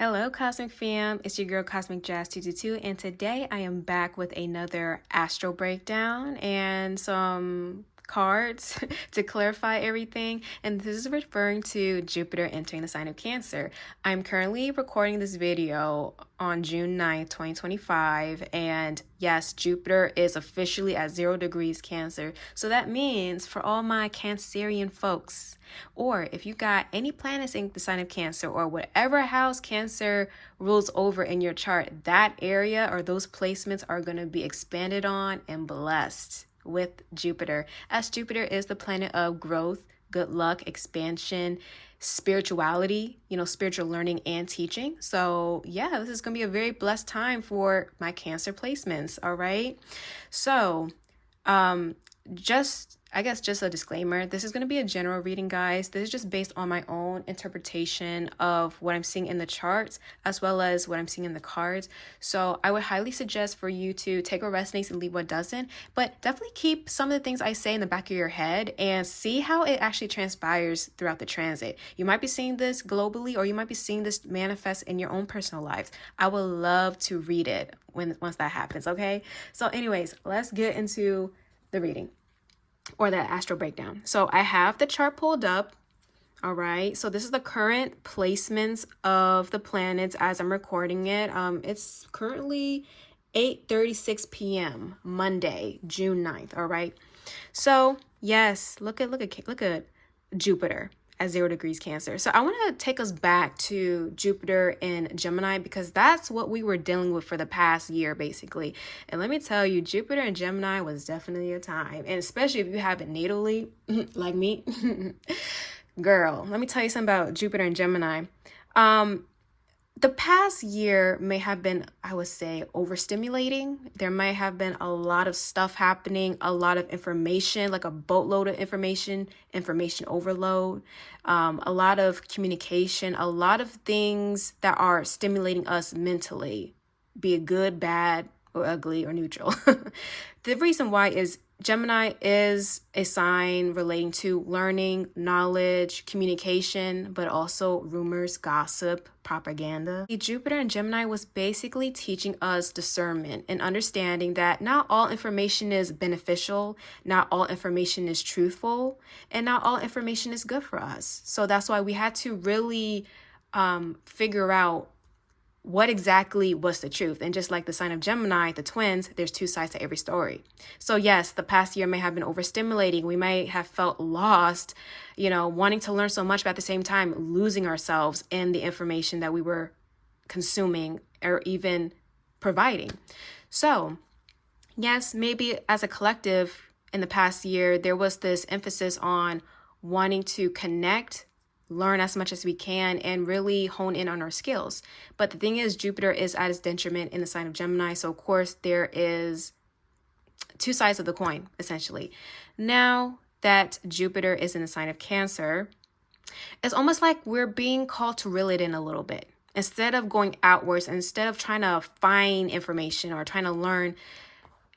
Hello, Cosmic Fam. It's your girl, Cosmic Jazz 222, and today I am back with another astro breakdown and some cards to clarify everything. And this is referring to Jupiter entering the sign of Cancer. I'm currently recording this video on June 9th, 2025, and yes, Jupiter is officially at 0 degrees Cancer. So that means for all my Cancerian folks, or if you got any planets in the sign of Cancer or whatever house Cancer rules over in your chart, that area or those placements are going to be expanded on and blessed with Jupiter, as Jupiter is the planet of growth, good luck, expansion, spirituality, spiritual learning and teaching. So yeah, this is going to be a very blessed time for my Cancer placements. All right. So just a disclaimer. This is going to be a general reading, guys. This is just based on my own interpretation of what I'm seeing in the charts, as well as what I'm seeing in the cards. So I would highly suggest for you to take what resonates and leave what doesn't, but definitely keep some of the things I say in the back of your head and see how it actually transpires throughout the transit. You might be seeing this globally, or you might be seeing this manifest in your own personal lives. I would love to read it once that happens, okay? So anyways, let's get into the reading, or that astral breakdown. So I have the chart pulled up. All right. So this is the current placements of the planets as I'm recording it. It's currently 8:36 p.m. Monday, June 9th. All right. So yes, look at Jupiter at 0 degrees Cancer. So I want to take us back to Jupiter in Gemini, because that's what we were dealing with for the past year, basically. And let me tell you, Jupiter in Gemini was definitely a time. And especially if you have it natally, like me, girl, let me tell you something about Jupiter in Gemini. The past year may have been, I would say, overstimulating. There might have been a lot of stuff happening, a lot of information, like a boatload of information overload, a lot of communication, a lot of things that are stimulating us mentally, be it good, bad, or ugly, or neutral. The reason why is Gemini is a sign relating to learning, knowledge, communication, but also rumors, gossip, propaganda. Jupiter in Gemini was basically teaching us discernment and understanding that not all information is beneficial, not all information is truthful, and not all information is good for us. So that's why we had to really figure out what exactly was the truth. And just like the sign of Gemini, the twins, there's two sides to every story. So yes, the past year may have been overstimulating. We might have felt lost, wanting to learn so much, but at the same time, losing ourselves in the information that we were consuming or even providing. So yes, maybe as a collective in the past year, there was this emphasis on wanting to connect, learn as much as we can, and really hone in on our skills. But the thing is, Jupiter is at its detriment in the sign of Gemini. So of course there is two sides of the coin, essentially. Now that Jupiter is in the sign of Cancer, it's almost like we're being called to reel it in a little bit. Instead of going outwards, instead of trying to find information or trying to learn,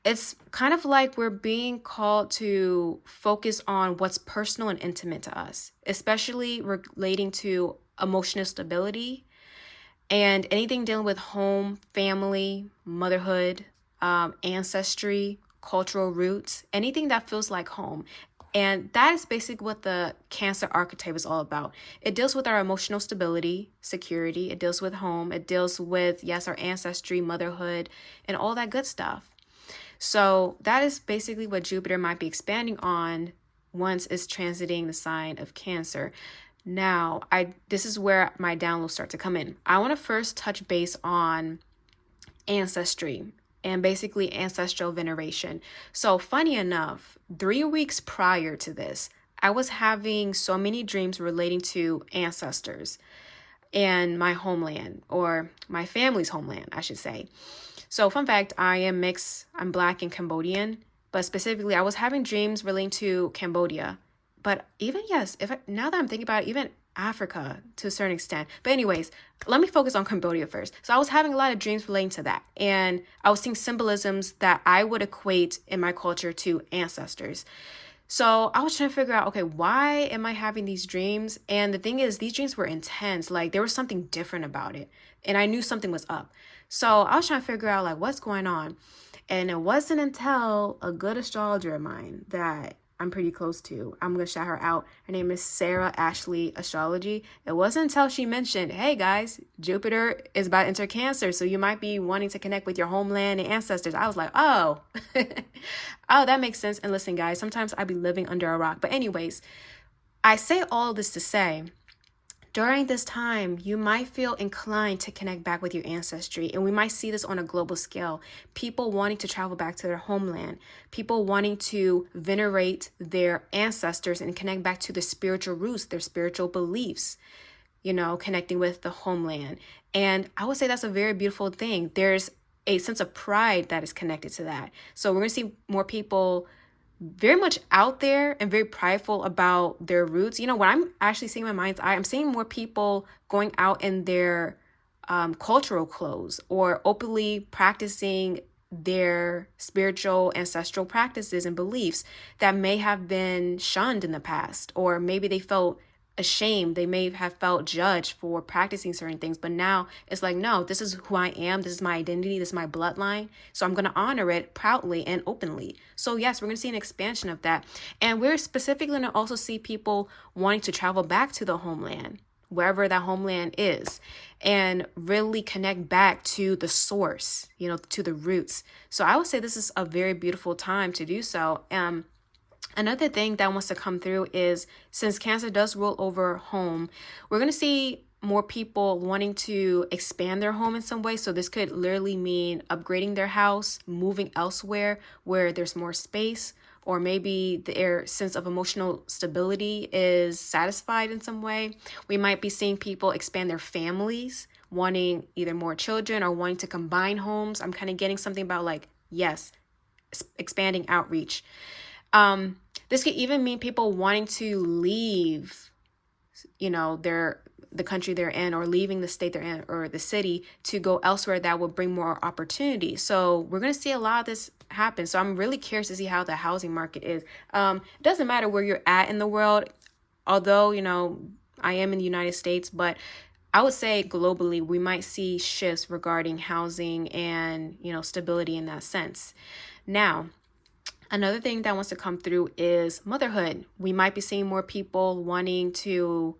it's kind of like we're being called to focus on what's personal and intimate to us, especially relating to emotional stability and anything dealing with home, family, motherhood, ancestry, cultural roots, anything that feels like home. And that is basically what the Cancer archetype is all about. It deals with our emotional stability, security. It deals with home. It deals with, yes, our ancestry, motherhood, and all that good stuff. So that is basically what Jupiter might be expanding on once it's transiting the sign of Cancer. Now, this is where my downloads start to come in. I want to first touch base on ancestry and basically ancestral veneration. So funny enough, 3 weeks prior to this, I was having so many dreams relating to ancestors and my homeland, or my family's homeland, I should say. So fun fact, I am mixed, I'm Black and Cambodian, but specifically I was having dreams relating to Cambodia. But even, yes, now that I'm thinking about it, even Africa to a certain extent. But anyways, let me focus on Cambodia first. So I was having a lot of dreams relating to that. And I was seeing symbolisms that I would equate in my culture to ancestors. So I was trying to figure out, okay, why am I having these dreams? And the thing is, these dreams were intense. Like there was something different about it. And I knew something was up. So I was trying to figure out like what's going on. And it wasn't until a good astrologer of mine that I'm pretty close to, I'm going to shout her out. Her name is Sarah Ashley Astrology. It wasn't until she mentioned, hey guys, Jupiter is about to enter Cancer, so you might be wanting to connect with your homeland and ancestors. I was like, oh, oh, that makes sense. And listen, guys, sometimes I be living under a rock. But anyways, I say all this to say, during this time, you might feel inclined to connect back with your ancestry, and we might see this on a global scale. People wanting to travel back to their homeland, people wanting to venerate their ancestors and connect back to their spiritual roots, their spiritual beliefs, connecting with the homeland. And I would say that's a very beautiful thing. There's a sense of pride that is connected to that. So we're going to see more people very much out there and very prideful about their roots. What I'm actually seeing in my mind's eye, I'm seeing more people going out in their cultural clothes or openly practicing their spiritual ancestral practices and beliefs that may have been shunned in the past, or maybe they felt ashamed, they may have felt judged for practicing certain things, but now it's like, no, this is who I am, this is my identity, this is my bloodline, so I'm going to honor it proudly and openly. So yes, we're going to see an expansion of that, and we're specifically going to also see people wanting to travel back to the homeland, wherever that homeland is, and really connect back to the source, to the roots. So I would say this is a very beautiful time to do so. Another thing that wants to come through is, since Cancer does rule over home, we're going to see more people wanting to expand their home in some way. So this could literally mean upgrading their house, moving elsewhere where there's more space, or maybe their sense of emotional stability is satisfied in some way. We might be seeing people expand their families, wanting either more children or wanting to combine homes. I'm kind of getting something about like, yes, expanding outreach. This could even mean people wanting to leave, the country they're in, or leaving the state they're in or the city to go elsewhere that will bring more opportunity. So we're going to see a lot of this happen. So I'm really curious to see how the housing market is. It doesn't matter where you're at in the world, although, I am in the United States, but I would say globally, we might see shifts regarding housing and, stability in that sense. Now, another thing that wants to come through is motherhood. We might be seeing more people wanting to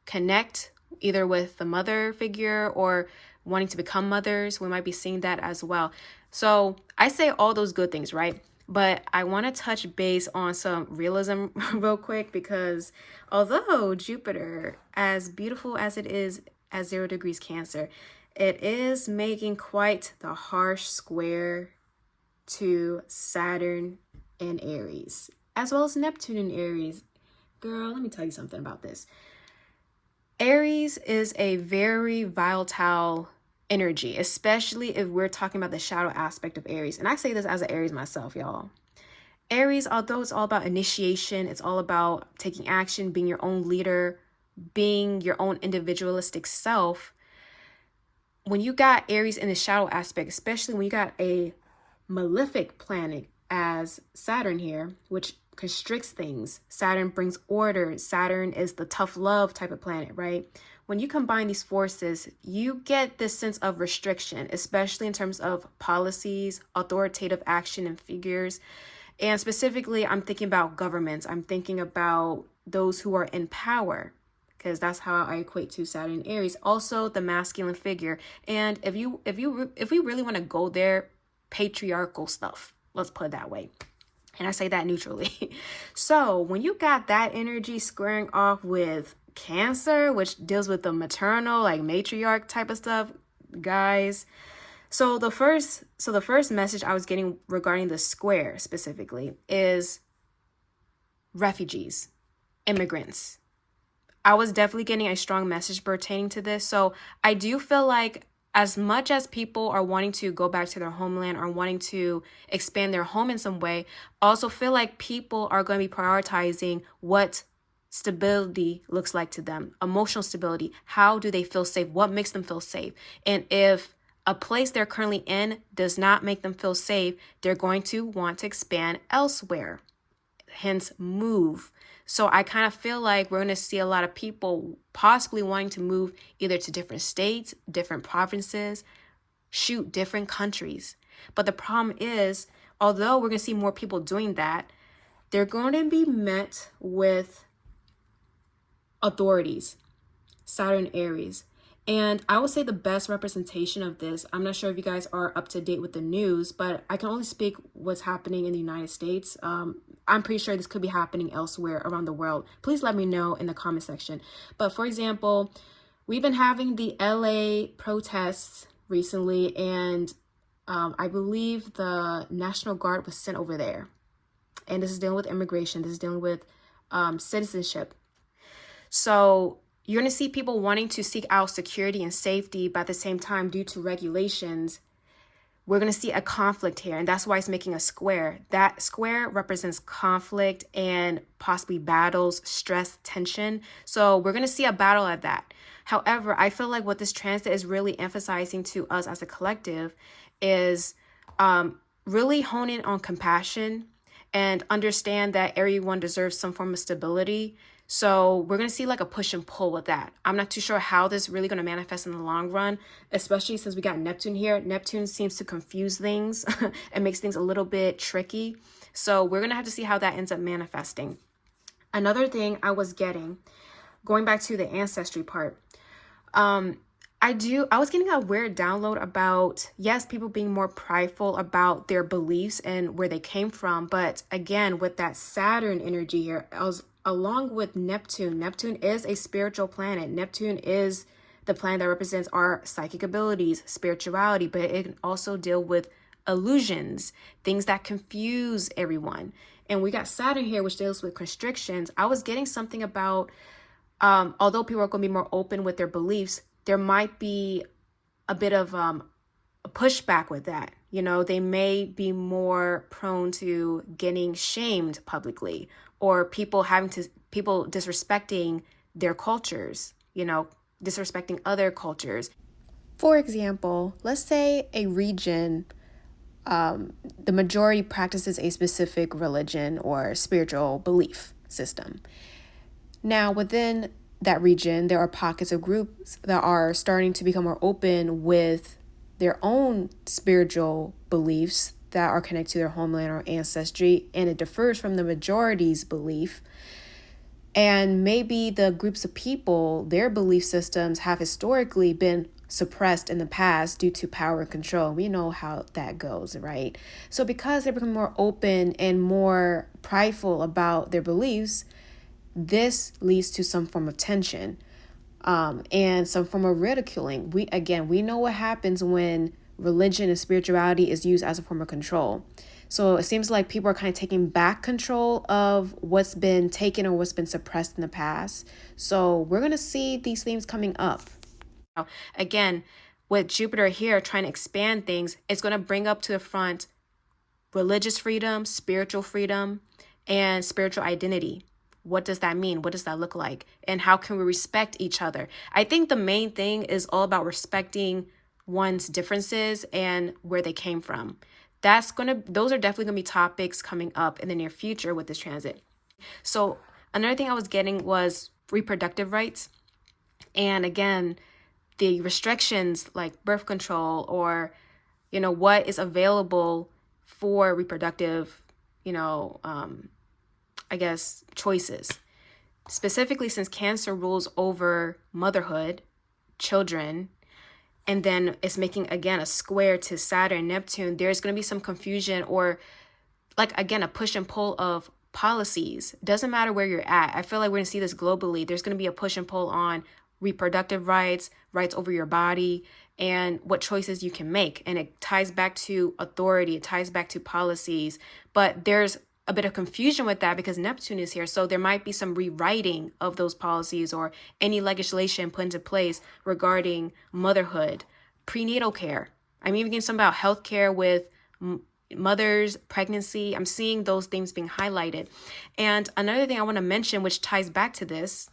connect either with the mother figure or wanting to become mothers. We might be seeing that as well. So I say all those good things, right? But I want to touch base on some realism real quick, because although Jupiter, as beautiful as it is at 0 degrees Cancer, it is making quite the harsh square to Saturn in Aries, as well as Neptune in Aries. Girl, let me tell you something about this. Aries is a very volatile energy, especially if we're talking about the shadow aspect of Aries. And I say this as an Aries myself, y'all. Aries, although it's all about initiation, it's all about taking action, being your own leader, being your own individualistic self. When you got Aries in the shadow aspect, especially when you got a malefic planet as Saturn here, which constricts things. Saturn brings order. Saturn is the tough love type of planet, right? When you combine these forces, you get this sense of restriction, especially in terms of policies, authoritative action, and figures. And specifically, I'm thinking about governments. I'm thinking about those who are in power, because that's how I equate to Saturn and Aries. Also, the masculine figure. And if we really want to go there, patriarchal stuff, let's put it that way. And I say that neutrally. So when you got that energy squaring off with Cancer, which deals with the maternal, like matriarch type of stuff, guys. So the first message I was getting regarding the square specifically is refugees, immigrants. I was definitely getting a strong message pertaining to this. So I do feel like, as much as people are wanting to go back to their homeland or wanting to expand their home in some way, also feel like people are going to be prioritizing what stability looks like to them, emotional stability. How do they feel safe? What makes them feel safe? And if a place they're currently in does not make them feel safe, they're going to want to expand elsewhere. hence move. So I kind of feel like we're going to see a lot of people possibly wanting to move either to different states, different provinces, shoot, different countries. But the problem is, although we're going to see more people doing that, they're going to be met with authorities, Saturn, Aries. And I would say the best representation of this, I'm not sure if you guys are up to date with the news, but I can only speak what's happening in the United States. I'm pretty sure this could be happening elsewhere around the world. Please let me know in the comment section. But for example, we've been having the LA protests recently, and I believe the National Guard was sent over there. And this is dealing with immigration. This is dealing with citizenship. So you're going to see people wanting to seek out security and safety, but at the same time, due to regulations, we're going to see a conflict here. And that's why it's making a square. That square represents conflict and possibly battles, stress, tension. So we're going to see a battle at that. However, I feel like what this transit is really emphasizing to us as a collective is really honing on compassion and understand that everyone deserves some form of stability. So we're going to see like a push and pull with that. I'm not too sure how this is really going to manifest in the long run, especially since we got Neptune here. Neptune seems to confuse things and makes things a little bit tricky. So we're going to have to see how that ends up manifesting. Another thing I was getting, going back to the ancestry part, I was getting a weird download about, yes, people being more prideful about their beliefs and where they came from. But again, with that Saturn energy here, along with Neptune is a spiritual planet. Neptune is the planet that represents our psychic abilities, spirituality, but it can also deal with illusions, things that confuse everyone. And we got Saturn here, which deals with constrictions. I was getting something about, although people are going to be more open with their beliefs, there might be a bit of a pushback with that. You know, they may be more prone to getting shamed publicly, or people disrespecting their cultures, you know, disrespecting other cultures. For example, let's say a region, the majority practices a specific religion or spiritual belief system. Now, within that region, there are pockets of groups that are starting to become more open with their own spiritual beliefs that are connected to their homeland or ancestry, and it differs from the majority's belief. And maybe the groups of people, their belief systems have historically been suppressed in the past due to power and control. We know how that goes, right? So because they become more open and more prideful about their beliefs, this leads to some form of tension and some form of ridiculing. We know what happens when religion and spirituality is used as a form of control. So it seems like people are kind of taking back control of what's been taken or what's been suppressed in the past. So we're going to see these themes coming up. Again, with Jupiter here trying to expand things, it's going to bring up to the front religious freedom, spiritual freedom, and spiritual identity. What does that mean? What does that look like? And how can we respect each other? I think the main thing is all about respecting one's differences and where they came from. Those are definitely going to be topics coming up in the near future with this transit. So another thing I was getting was reproductive rights. And again, the restrictions like birth control or, you know, what is available for reproductive, choices. Specifically, since Cancer rules over motherhood, children, and then it's making, again, a square to Saturn and Neptune, there's going to be some confusion or, a push and pull of policies. Doesn't matter where you're at. I feel like we're going to see this globally. There's going to be a push and pull on reproductive rights, rights over your body, and what choices you can make. And it ties back to authority. It ties back to policies. But there's a bit of confusion with that because Neptune is here. So there might be some rewriting of those policies or any legislation put into place regarding motherhood, prenatal care. I'm even getting some about healthcare with mothers, pregnancy. I'm seeing those things being highlighted. And another thing I want to mention, which ties back to this,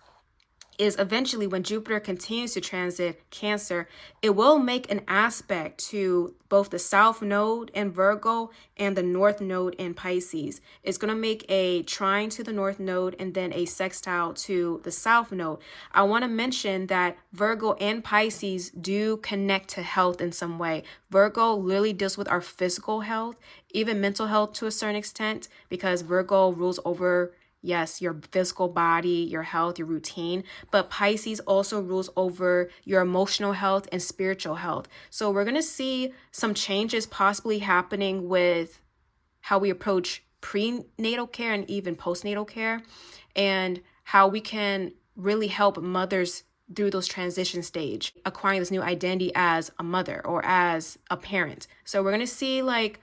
is eventually when Jupiter continues to transit Cancer, it will make an aspect to both the South Node in Virgo and the North Node in Pisces. It's going to make a trine to the North Node and then a sextile to the South Node. I want to mention that Virgo and Pisces do connect to health in some way. Virgo literally deals with our physical health, even mental health to a certain extent, because Virgo rules over, yes, your physical body, your health, your routine, but Pisces also rules over your emotional health and spiritual health. So we're going to see some changes possibly happening with how we approach prenatal care and even postnatal care, and how we can really help mothers through those transition stage, acquiring this new identity as a mother or as a parent. So we're going to see like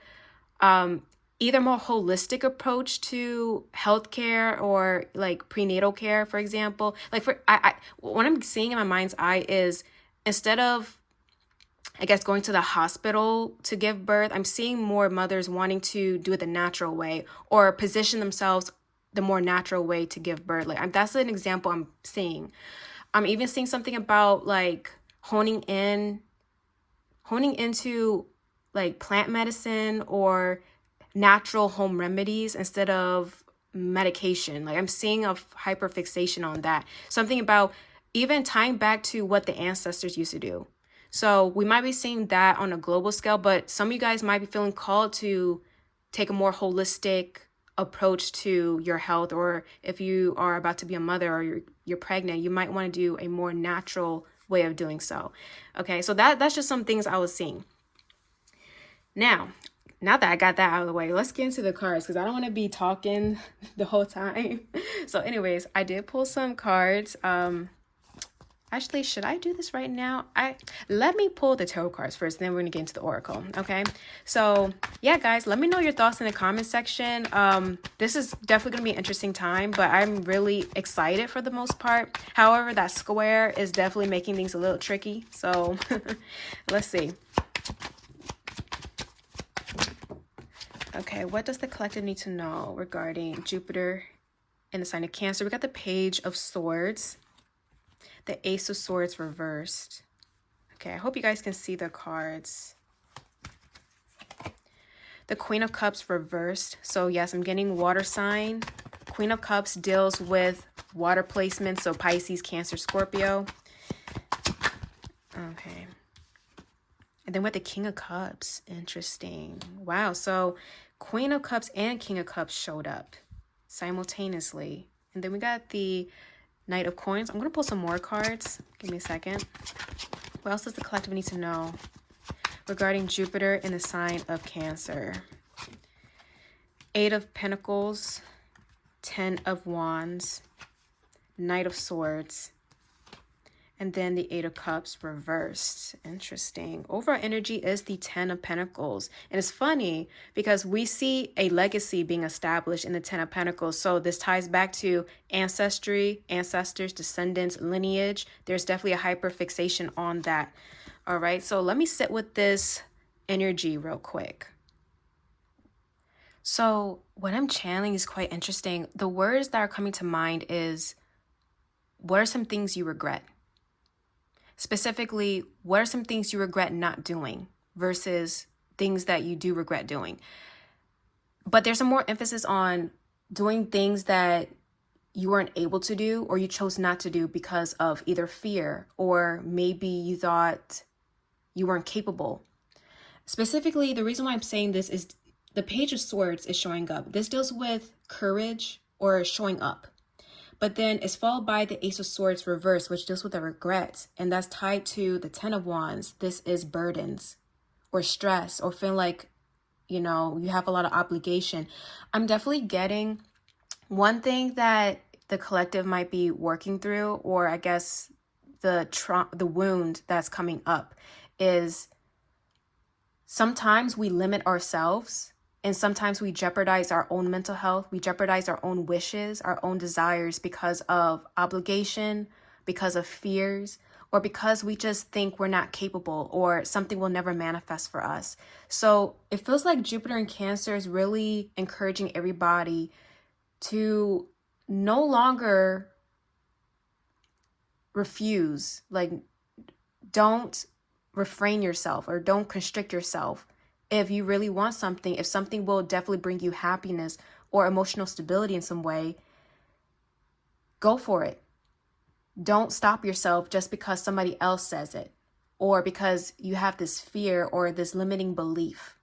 either more holistic approach to healthcare or like prenatal care, for example. Like what I'm seeing in my mind's eye is, instead of, I guess, going to the hospital to give birth, I'm seeing more mothers wanting to do it the natural way or position themselves the more natural way to give birth. Like that's an example I'm seeing. I'm even seeing something about like honing into like plant medicine or natural home remedies instead of medication. Like I'm seeing a hyperfixation on that. Something about even tying back to what the ancestors used to do. So we might be seeing that on a global scale, but some of you guys might be feeling called to take a more holistic approach to your health, or if you are about to be a mother or you're pregnant, you might want to do a more natural way of doing so. Okay, so that's just some things I was seeing. Now that I got that out of the way, let's get into the cards because I don't want to be talking the whole time. So anyways, I did pull some cards. Actually, should I do this right now? Let me pull the tarot cards first, then we're gonna get into the oracle. Okay, so yeah, guys, let me know your thoughts in the comment section. This is definitely gonna be an interesting time, but I'm really excited for the most part. However, that square is definitely making things a little tricky, so let's see. Okay, what does the collective need to know regarding Jupiter in the sign of Cancer? We got the Page of Swords, the Ace of Swords reversed. Okay, I hope you guys can see the cards. The Queen of Cups reversed. So yes, I'm getting water sign. Queen of Cups deals with water placement, so Pisces, Cancer, Scorpio. Okay. And then with the King of Cups, interesting. Wow, so Queen of Cups and King of Cups showed up simultaneously. And then we got the Knight of Coins. I'm going to pull some more cards. Give me a second. What else does the collective need to know regarding Jupiter in the sign of Cancer? Eight of Pentacles, 10 of Wands, Knight of Swords, and then the Eight of Cups reversed. Interesting. Overall energy is the 10 of Pentacles. And it's funny because we see a legacy being established in the 10 of Pentacles. So this ties back to ancestry, ancestors, descendants, lineage. There's definitely a hyperfixation on that. All right. So let me sit with this energy real quick. So what I'm channeling is quite interesting. The words that are coming to mind is, what are some things you regret? Specifically, what are some things you regret not doing versus things that you do regret doing? But there's a more emphasis on doing things that you weren't able to do or you chose not to do because of either fear or maybe you thought you weren't capable. Specifically, the reason why I'm saying this is the Page of Swords is showing up. This deals with courage or showing up. But then it's followed by the Ace of Swords reverse, which deals with the regrets. And that's tied to the 10 of Wands. This is burdens or stress or feeling like, you know, you have a lot of obligation. I'm definitely getting one thing that the collective might be working through, or I guess the wound that's coming up is sometimes we limit ourselves. And sometimes we jeopardize our own mental health. We jeopardize our own wishes, our own desires because of obligation, because of fears, or because we just think we're not capable or something will never manifest for us. So it feels like Jupiter in Cancer is really encouraging everybody to no longer refuse. Like, don't refrain yourself or don't constrict yourself. If you really want something, if something will definitely bring you happiness or emotional stability in some way, go for it. Don't stop yourself just because somebody else says it or because you have this fear or this limiting belief.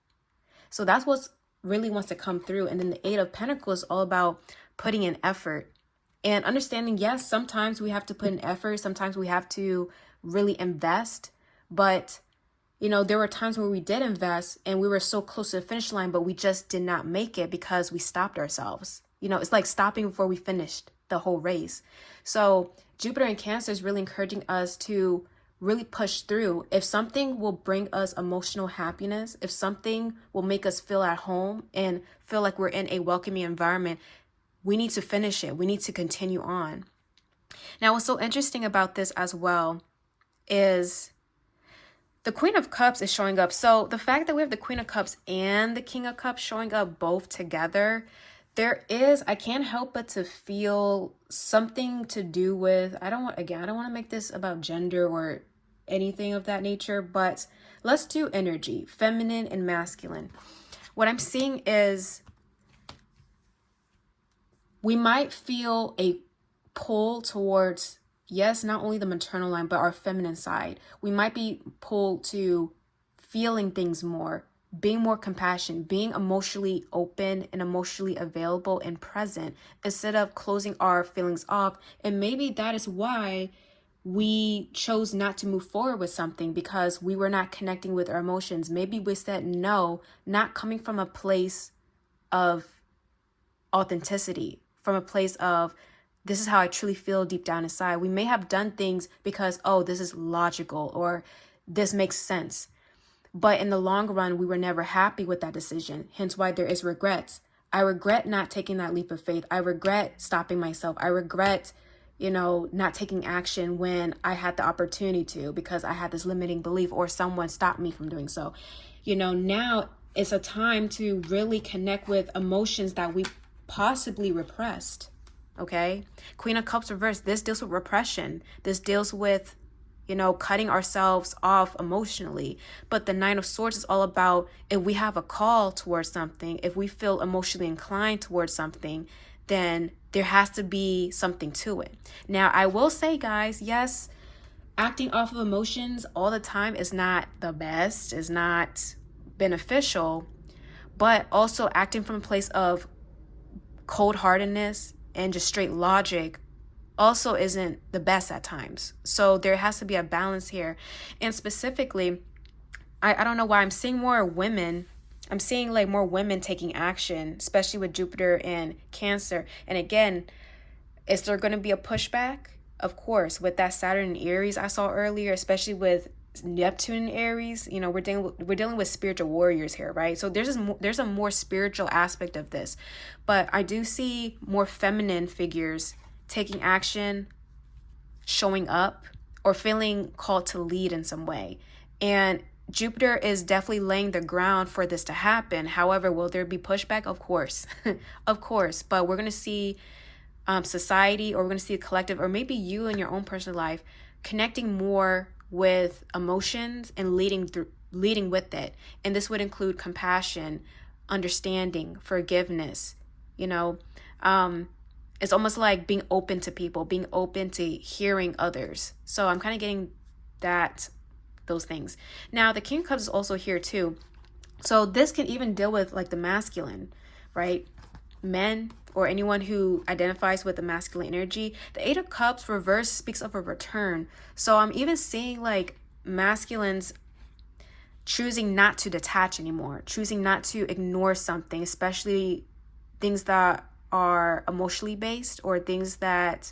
So that's what really wants to come through. And then the Eight of Pentacles is all about putting in effort and understanding, yes, sometimes we have to put in effort. Sometimes we have to really invest. But, you know, there were times where we did invest and we were so close to the finish line, but we just did not make it because we stopped ourselves. You know, it's like stopping before we finished the whole race. So Jupiter in Cancer is really encouraging us to really push through. If something will bring us emotional happiness, if something will make us feel at home and feel like we're in a welcoming environment, we need to finish it. We need to continue on. Now, what's so interesting about this as well is the Queen of Cups is showing up. So the fact that we have the Queen of Cups and the King of Cups showing up both together, I can't help but to feel something to do with, I don't want to make this about gender or anything of that nature, but let's do energy, feminine and masculine. What I'm seeing is we might feel a pull towards, yes, not only the maternal line, but our feminine side. We might be pulled to feeling things more, being more compassionate, being emotionally open and emotionally available and present instead of closing our feelings off. And maybe that is why we chose not to move forward with something, because we were not connecting with our emotions. Maybe we said no, not coming from a place of authenticity, from a place of, this is how I truly feel deep down inside. We may have done things because, oh, this is logical or this makes sense. But in the long run, we were never happy with that decision. Hence why there is regrets. I regret not taking that leap of faith. I regret stopping myself. I regret, not taking action when I had the opportunity to, because I had this limiting belief or someone stopped me from doing so. Now it's a time to really connect with emotions that we possibly repressed. Okay. Queen of Cups reversed. This deals with repression. This deals with, cutting ourselves off emotionally. But the Nine of Swords is all about, if we have a call towards something, if we feel emotionally inclined towards something, then there has to be something to it. Now, I will say, guys, yes, acting off of emotions all the time is not the best, is not beneficial, but also acting from a place of cold-heartedness and just straight logic also isn't the best at times. So there has to be a balance here. And specifically, I don't know why I'm seeing more women. I'm seeing like more women taking action, especially with Jupiter and Cancer. And again, is there going to be a pushback? Of course, with that Saturn and Aries I saw earlier, especially with Neptune and Aries, we're dealing with spiritual warriors here, right? So there's a more spiritual aspect of this. But I do see more feminine figures taking action, showing up, or feeling called to lead in some way. And Jupiter is definitely laying the ground for this to happen. However, will there be pushback? Of course. Of course. But we're going to see society, or we're going to see a collective, or maybe you in your own personal life connecting more with emotions and leading with it. And this would include compassion, understanding, forgiveness. It's almost like being open to people, being open to hearing others. So I'm kind of getting those things. Now, the King of Cups is also here too. So this can even deal with like the masculine, right? Men or anyone who identifies with the masculine energy. The Eight of Cups reverse speaks of a return. So I'm even seeing like masculines choosing not to detach anymore, choosing not to ignore something, especially things that are emotionally based or things that,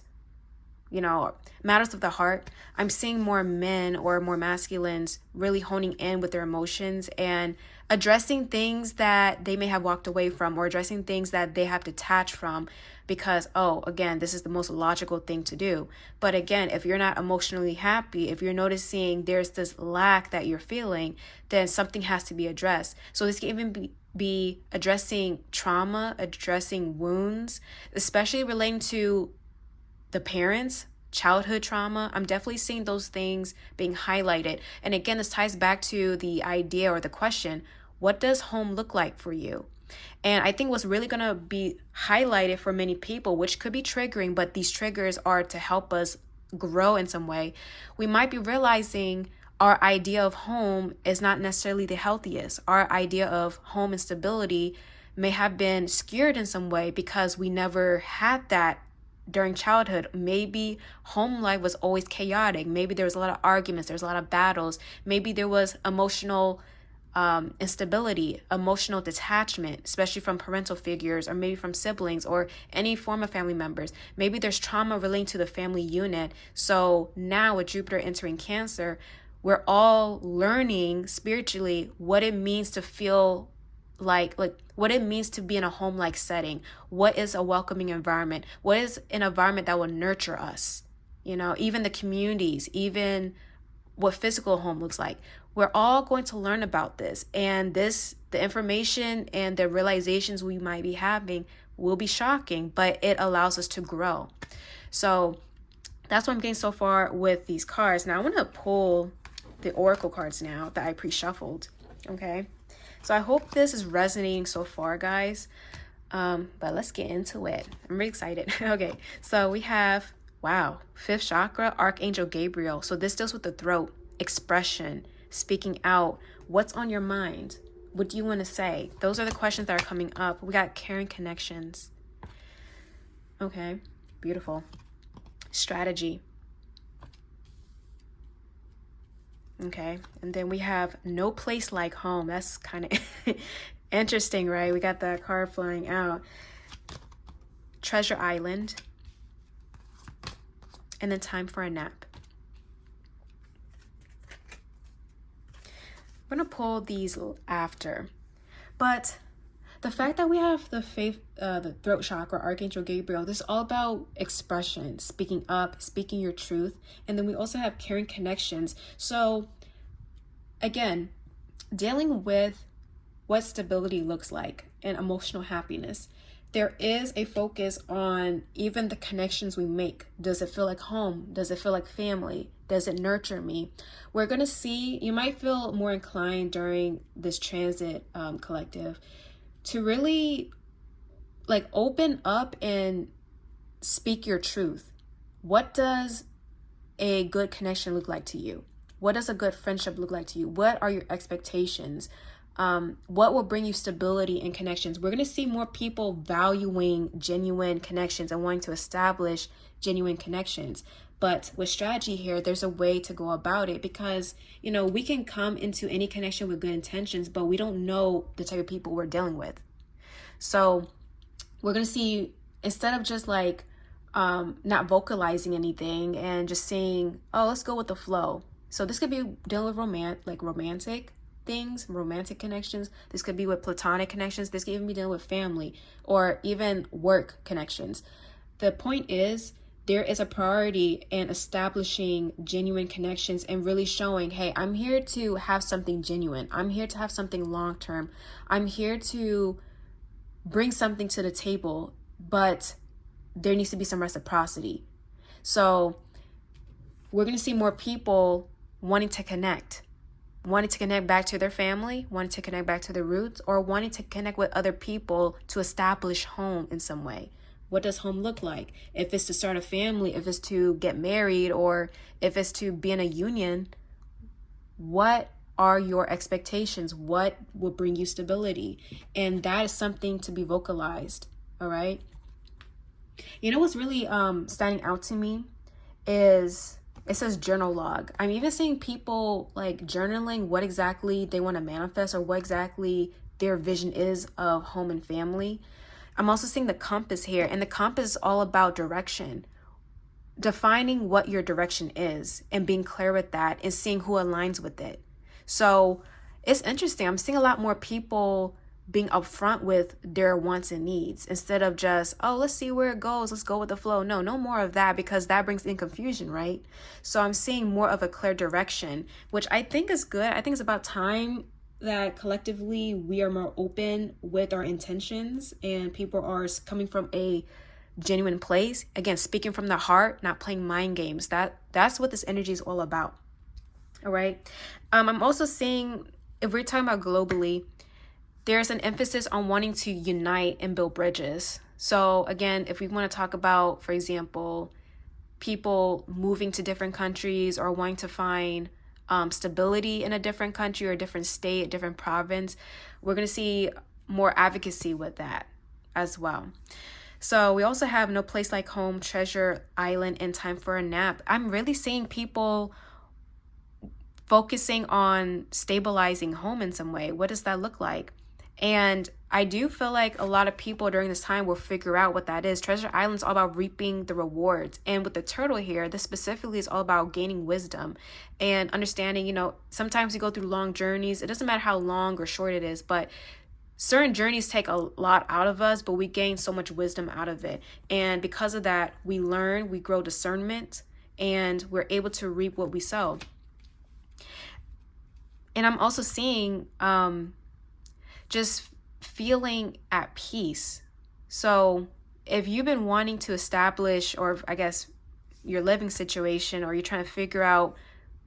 matters of the heart. I'm seeing more men or more masculines really honing in with their emotions and addressing things that they may have walked away from, or addressing things that they have detached from because, again, this is the most logical thing to do. But again, if you're not emotionally happy, if you're noticing there's this lack that you're feeling, then something has to be addressed. So this can even be addressing trauma, addressing wounds, especially relating to the parents, childhood trauma. I'm definitely seeing those things being highlighted. And again, this ties back to the idea or the question, what does home look like for you? And I think what's really going to be highlighted for many people, which could be triggering, but these triggers are to help us grow in some way. We might be realizing our idea of home is not necessarily the healthiest. Our idea of home and stability may have been skewed in some way because we never had that during childhood. Maybe home life was always chaotic. Maybe there was a lot of arguments, there was a lot of battles. Maybe there was emotional instability, emotional detachment, especially from parental figures or maybe from siblings or any form of family members. Maybe there's trauma relating to the family unit. So now with Jupiter entering Cancer, we're all learning spiritually what it means to feel like what it means to be in a home-like setting. What is a welcoming environment? What is an environment that will nurture us? Even the communities, even what physical home looks like. We're all going to learn about this, and the information and the realizations we might be having will be shocking, but it allows us to grow. So that's what I'm getting so far with these cards. Now I want to pull the oracle cards now that I pre-shuffled. Okay, so I hope this is resonating so far, guys. But let's get into it. I'm really excited. Okay, so we have, wow, 5th chakra, Archangel Gabriel. So this deals with the throat, expression, speaking out. What's on your mind? What do you want to say? Those are the questions that are coming up. We got caring connections. Okay, beautiful. Strategy. Okay, and then we have no place like home. That's kind of interesting, right? We got that card flying out. Treasure Island. And then time for a nap. I'm going to pull these after. But the fact that we have the throat chakra, Archangel Gabriel, this is all about expression, speaking up, speaking your truth. And then we also have caring connections. So again, dealing with what stability looks like and emotional happiness. There is a focus on even the connections we make. Does it feel like home? Does it feel like family? Does it nurture me? We're going to see, you might feel more inclined during this transit collective to really open up and speak your truth. What does a good connection look like to you? What does a good friendship look like to you? What are your expectations? What will bring you stability and connections? We're going to see more people valuing genuine connections and wanting to establish genuine connections. But with strategy here, there's a way to go about it because, we can come into any connection with good intentions, but we don't know the type of people we're dealing with. So we're going to see, instead of just not vocalizing anything and just saying, oh, let's go with the flow. So this could be dealing with romantic things, romantic connections. This could be with platonic connections. This could even be dealing with family or even work connections. The point is, there is a priority in establishing genuine connections and really showing, hey, I'm here to have something genuine. I'm here to have something long-term. I'm here to bring something to the table, but there needs to be some reciprocity. So we're going to see more people wanting to connect back to their family, wanting to connect back to their roots, or wanting to connect with other people to establish home in some way. What does home look like? If it's to start a family, if it's to get married, or if it's to be in a union, what are your expectations? What will bring you stability? And that is something to be vocalized, all right? What's really standing out to me is it says journal log. I'm even seeing people journaling what exactly they want to manifest or what exactly their vision is of home and family. I'm also seeing the compass here, and the compass is all about direction. Defining what your direction is and being clear with that and seeing who aligns with it. So it's interesting. I'm seeing a lot more people being upfront with their wants and needs instead of just, oh, let's see where it goes. Let's go with the flow. No more of that, because that brings in confusion, right? So I'm seeing more of a clear direction, which I think is good. I think it's about time that collectively we are more open with our intentions and people are coming from a genuine place. Again, speaking from the heart, not playing mind games. That's what this energy is all about. All right. I'm also seeing, if we're talking about globally, there's an emphasis on wanting to unite and build bridges. So again, if we want to talk about, for example, people moving to different countries or wanting to find stability in a different country or a different state, a different province, we're going to see more advocacy with that as well. So we also have No Place Like Home, Treasure Island, and Time for a Nap. I'm really seeing people focusing on stabilizing home in some way. What does that look like? And I do feel like a lot of people during this time will figure out what that is. Treasure Island's all about reaping the rewards. And with the turtle here, this specifically is all about gaining wisdom and understanding, sometimes you go through long journeys. It doesn't matter how long or short it is, but certain journeys take a lot out of us, but we gain so much wisdom out of it. And because of that, we learn, we grow discernment, and we're able to reap what we sow. And I'm also seeing just feeling at peace. So if you've been wanting to establish, or I guess your living situation, or you're trying to figure out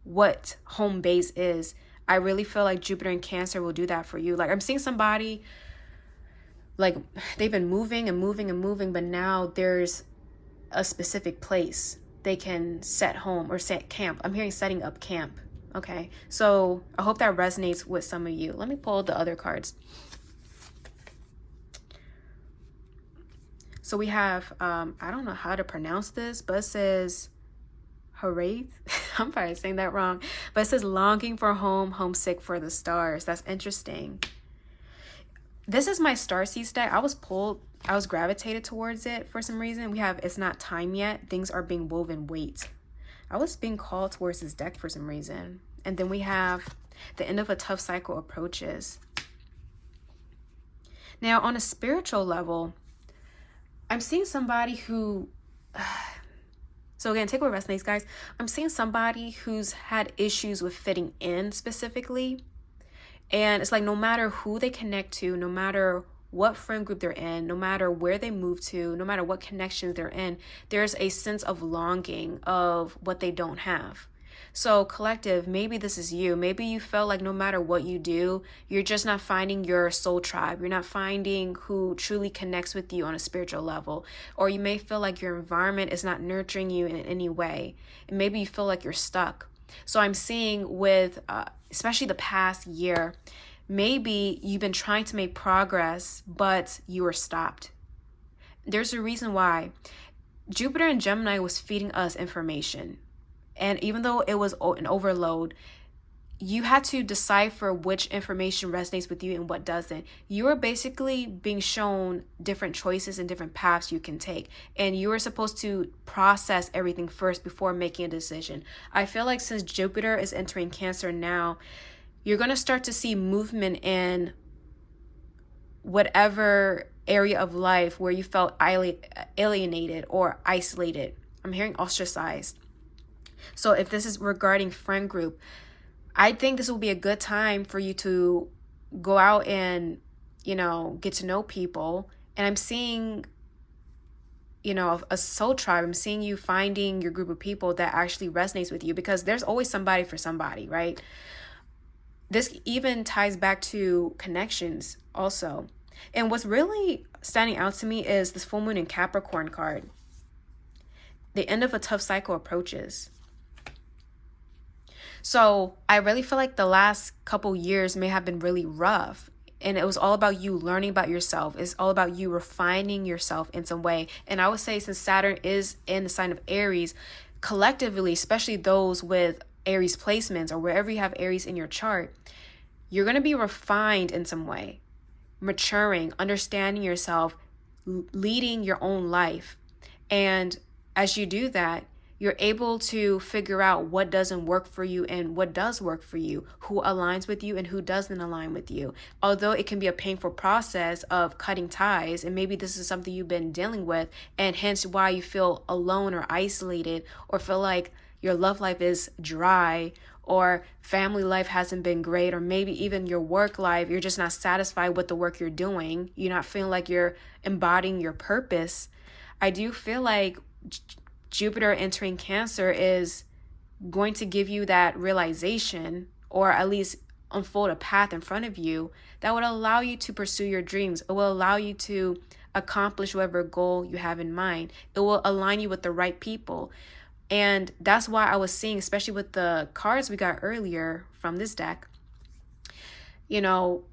what home base is, I really feel like Jupiter in Cancer will do that for you. Like I'm seeing somebody, like they've been moving and moving and moving, but now there's a specific place they can set home or set camp. I'm hearing setting up camp. Okay, so I hope that resonates with some of you. Let me pull the other cards. So we have, I don't know how to pronounce this, but it says Haraith. I'm probably saying that wrong, but it says longing for home, homesick for the stars. That's interesting. This is my Starseeds deck. I was gravitated towards it for some reason. We have It's Not Time Yet. Things are being woven. Wait. I was being called towards this deck for some reason. And then we have The End of a Tough Cycle Approaches. Now, on a spiritual level, I'm seeing somebody who... So again, take what resonates, guys. I'm seeing somebody who's had issues with fitting in specifically. And it's like no matter who they connect to, no matter what friend group they're in, no matter where they move to, no matter what connections they're in, there's a sense of longing of what they don't have. So collective, maybe this is you. Maybe you felt like no matter what you do, you're just not finding your soul tribe. You're not finding who truly connects with you on a spiritual level. Or you may feel like your environment is not nurturing you in any way. And maybe you feel like you're stuck. So I'm seeing with, especially the past year, maybe you've been trying to make progress, but you were stopped. There's a reason why. Jupiter in Gemini was feeding us information. And even though it was an overload, you had to decipher which information resonates with you and what doesn't. You are basically being shown different choices and different paths you can take. And you are supposed to process everything first before making a decision. I feel like since Jupiter is entering Cancer now, you're going to start to see movement in whatever area of life where you felt alienated or isolated. I'm hearing ostracized. So if this is regarding friend group, I think this will be a good time for you to go out and, get to know people. And I'm seeing, a soul tribe. I'm seeing you finding your group of people that actually resonates with you, because there's always somebody for somebody, right? This even ties back to connections also. And what's really standing out to me is this full moon in Capricorn card. The end of a tough cycle approaches. So I really feel like the last couple years may have been really rough. And it was all about you learning about yourself. It's all about you refining yourself in some way. And I would say since Saturn is in the sign of Aries, collectively, especially those with Aries placements or wherever you have Aries in your chart, you're going to be refined in some way, maturing, understanding yourself, leading your own life. And as you do that, you're able to figure out what doesn't work for you and what does work for you, who aligns with you and who doesn't align with you. Although it can be a painful process of cutting ties, and maybe this is something you've been dealing with, and hence why you feel alone or isolated, or feel like your love life is dry, or family life hasn't been great, or maybe even your work life, you're just not satisfied with the work you're doing. You're not feeling like you're embodying your purpose. I do feel like Jupiter entering Cancer is going to give you that realization, or at least unfold a path in front of you that would allow you to pursue your dreams. It will allow you to accomplish whatever goal you have in mind. It will align you with the right people. And that's why I was seeing, especially with the cards we got earlier from this deck, you know,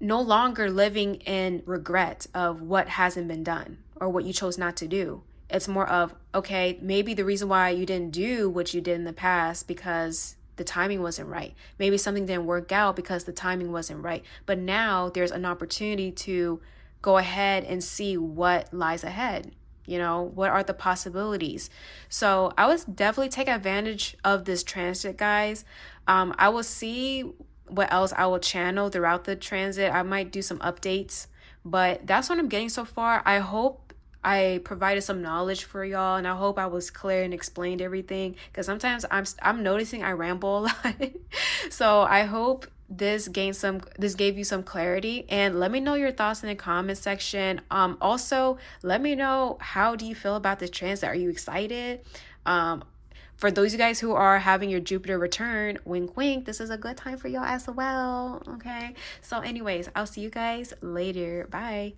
no longer living in regret of what hasn't been done or what you chose not to do. It's more of, okay, maybe the reason why you didn't do what you did in the past because the timing wasn't right. Maybe something didn't work out because the timing wasn't right. But now there's an opportunity to go ahead and see what lies ahead. What are the possibilities? So I would definitely take advantage of this transit, guys. I will see what else I will channel throughout the transit. I might do some updates, but that's what I'm getting so far. I hope I provided some knowledge for y'all, and I hope I was clear and explained everything, because sometimes I'm noticing I ramble a lot. So I hope this gave you some clarity, and let me know your thoughts in the comment section. Also let me know, how do you feel about this transit? Are you excited? For those of you guys who are having your Jupiter return, wink wink, this is a good time for y'all as well. Okay, so anyways, I'll see you guys later. Bye.